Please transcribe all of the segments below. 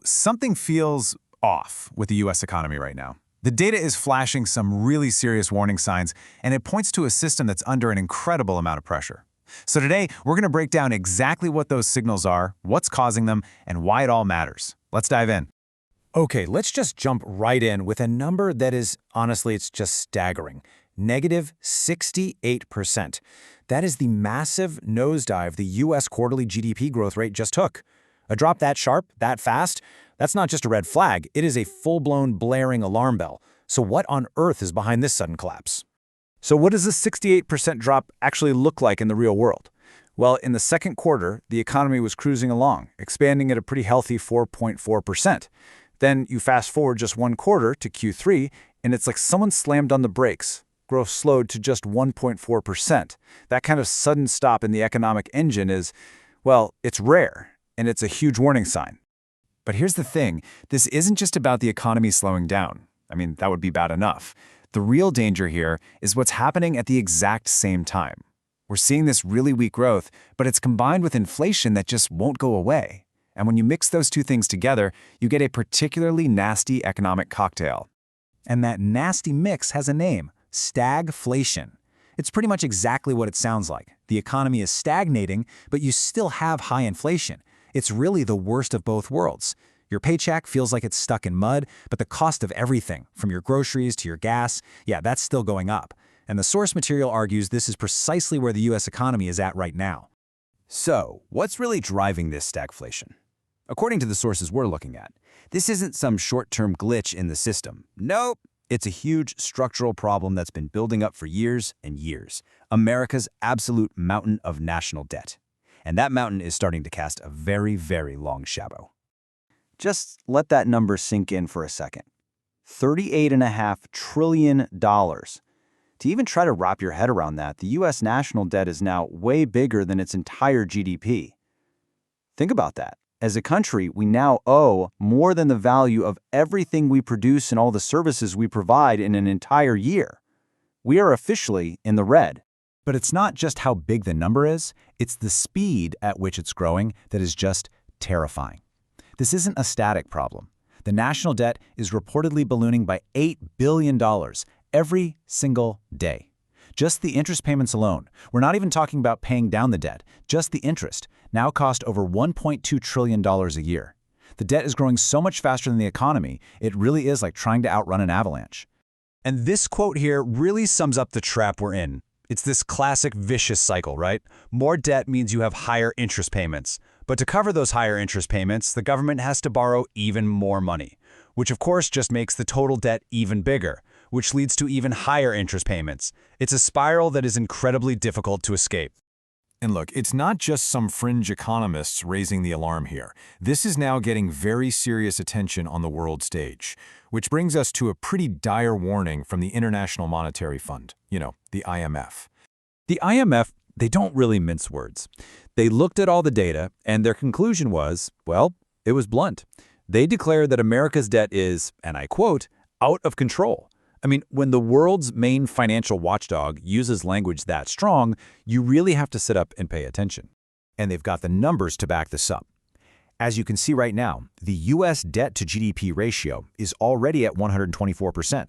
Something feels off with the U.S. economy right now. The data is flashing some really serious warning signs, and it points to a system that's under an incredible amount of pressure. So today, we're going to break down exactly what those signals are, what's causing them, and why it all matters. Let's dive in. Okay, let's just jump right in with a number that is, honestly, it's just staggering. Negative 68%. That is the massive nosedive the U.S. quarterly GDP growth rate just took. A drop that sharp, that fast, that's not just a red flag, it is a full-blown blaring alarm bell. So what on earth is behind this sudden collapse? So what does this 68% drop actually look like in the real world? Well, in the second quarter, the economy was cruising along, expanding at a pretty healthy 4.4%. Then you fast forward just one quarter to Q3, and it's like someone slammed on the brakes. Growth slowed to just 1.4%. That kind of sudden stop in the economic engine is, well, it's rare, and it's a huge warning sign. But here's the thing, this isn't just about the economy slowing down. I mean, that would be bad enough. The real danger here is what's happening at the exact same time. We're seeing this really weak growth, but it's combined with inflation that just won't go away. And when you mix those two things together, you get a particularly nasty economic cocktail. And that nasty mix has a name, stagflation. It's pretty much exactly what it sounds like. The economy is stagnating, but you still have high inflation. It's really the worst of both worlds. Your paycheck feels like it's stuck in mud, but the cost of everything, from your groceries to your gas, that's still going up. And the source material argues this is precisely where the U.S. economy is at right now. So, what's really driving this stagflation? According to the sources we're looking at, this isn't some short-term glitch in the system. Nope. It's a huge structural problem that's been building up for years and years. America's absolute mountain of national debt. And that mountain is starting to cast a very, very long shadow. Just let that number sink in for a second. $38.5 trillion. To even try to wrap your head around that, the U.S. national debt is now way bigger than its entire GDP. Think about that. As a country, we now owe more than the value of everything we produce and all the services we provide in an entire year. We are officially in the red. But it's not just how big the number is, it's the speed at which it's growing that is just terrifying. This isn't a static problem. The national debt is reportedly ballooning by $8 billion every single day. Just the interest payments alone, we're not even talking about paying down the debt, just the interest, now cost over $1.2 trillion a year. The debt is growing so much faster than the economy, it really is like trying to outrun an avalanche. And this quote here really sums up the trap we're in. It's this classic vicious cycle, right? More debt means you have higher interest payments. But to cover those higher interest payments, the government has to borrow even more money, which of course just makes the total debt even bigger, which leads to even higher interest payments. It's a spiral that is incredibly difficult to escape. And look, it's not just some fringe economists raising the alarm here. This is now getting very serious attention on the world stage, which brings us to a pretty dire warning from the International Monetary Fund, the IMF. The IMF, they don't really mince words. They looked at all the data, and their conclusion was, well, it was blunt. They declared that America's debt is, and I quote, out of control. I mean, when the world's main financial watchdog uses language that strong, you really have to sit up and pay attention. And they've got the numbers to back this up. As you can see right now, the U.S. debt-to-GDP ratio is already at 124%.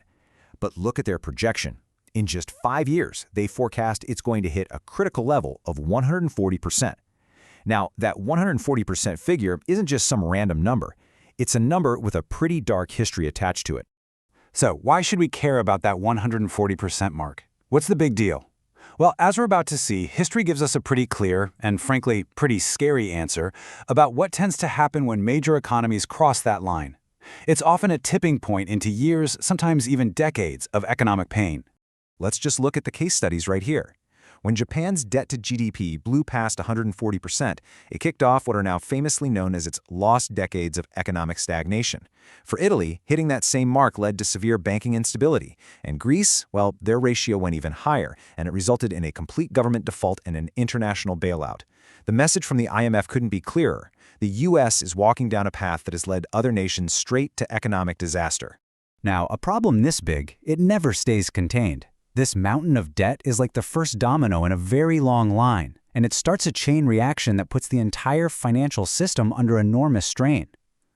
But look at their projection. In just 5 years, they forecast it's going to hit a critical level of 140%. Now, that 140% figure isn't just some random number. It's a number with a pretty dark history attached to it. So, why should we care about that 140% mark? What's the big deal? Well, as we're about to see, history gives us a pretty clear and, frankly, pretty scary answer about what tends to happen when major economies cross that line. It's often a tipping point into years, sometimes even decades, of economic pain. Let's just look at the case studies right here. When Japan's debt to GDP blew past 140%, it kicked off what are now famously known as its lost decades of economic stagnation. For Italy, hitting that same mark led to severe banking instability. And Greece, well, their ratio went even higher, and it resulted in a complete government default and an international bailout. The message from the IMF couldn't be clearer. The U.S. is walking down a path that has led other nations straight to economic disaster. Now, a problem this big, it never stays contained. This mountain of debt is like the first domino in a very long line, and it starts a chain reaction that puts the entire financial system under enormous strain.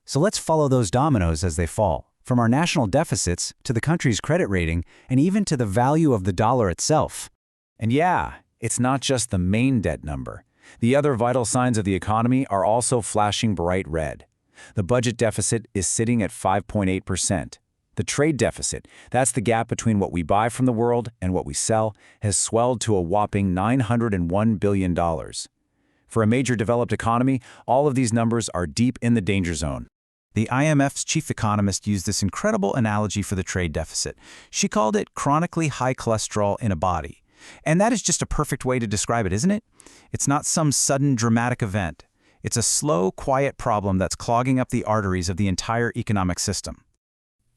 So let's follow those dominoes as they fall, from our national deficits to the country's credit rating and even to the value of the dollar itself. And yeah, it's not just the main debt number. The other vital signs of the economy are also flashing bright red. The budget deficit is sitting at 5.8%. The trade deficit, that's the gap between what we buy from the world and what we sell, has swelled to a whopping $901 billion. For a major developed economy, all of these numbers are deep in the danger zone. The IMF's chief economist used this incredible analogy for the trade deficit. She called it chronically high cholesterol in a body. And that is just a perfect way to describe it, isn't it? It's not some sudden dramatic event. It's a slow, quiet problem that's clogging up the arteries of the entire economic system.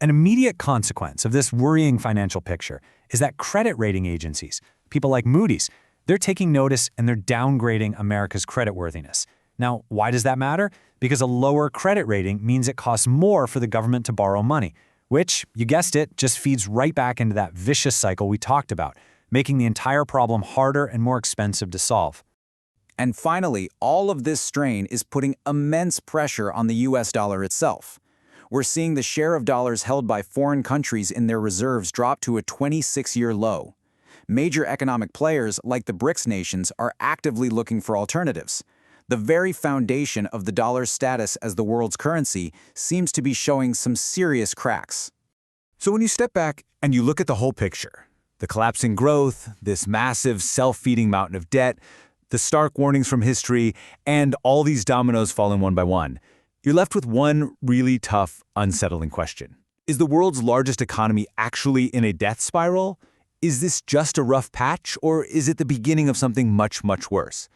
An immediate consequence of this worrying financial picture is that credit rating agencies, people like Moody's, they're taking notice and they're downgrading America's creditworthiness. Now, why does that matter? Because a lower credit rating means it costs more for the government to borrow money, which, you guessed it, just feeds right back into that vicious cycle we talked about, making the entire problem harder and more expensive to solve. And finally, all of this strain is putting immense pressure on the US dollar itself. We're seeing the share of dollars held by foreign countries in their reserves drop to a 26-year low. Major economic players, like the BRICS nations, are actively looking for alternatives. The very foundation of the dollar's status as the world's currency seems to be showing some serious cracks. So when you step back and you look at the whole picture, the collapsing growth, this massive self-feeding mountain of debt, the stark warnings from history, and all these dominoes falling one by one, you're left with one really tough, unsettling question. Is the world's largest economy actually in a death spiral? Is this just a rough patch, or is it the beginning of something much, much worse?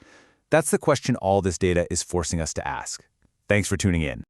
That's the question all this data is forcing us to ask. Thanks for tuning in.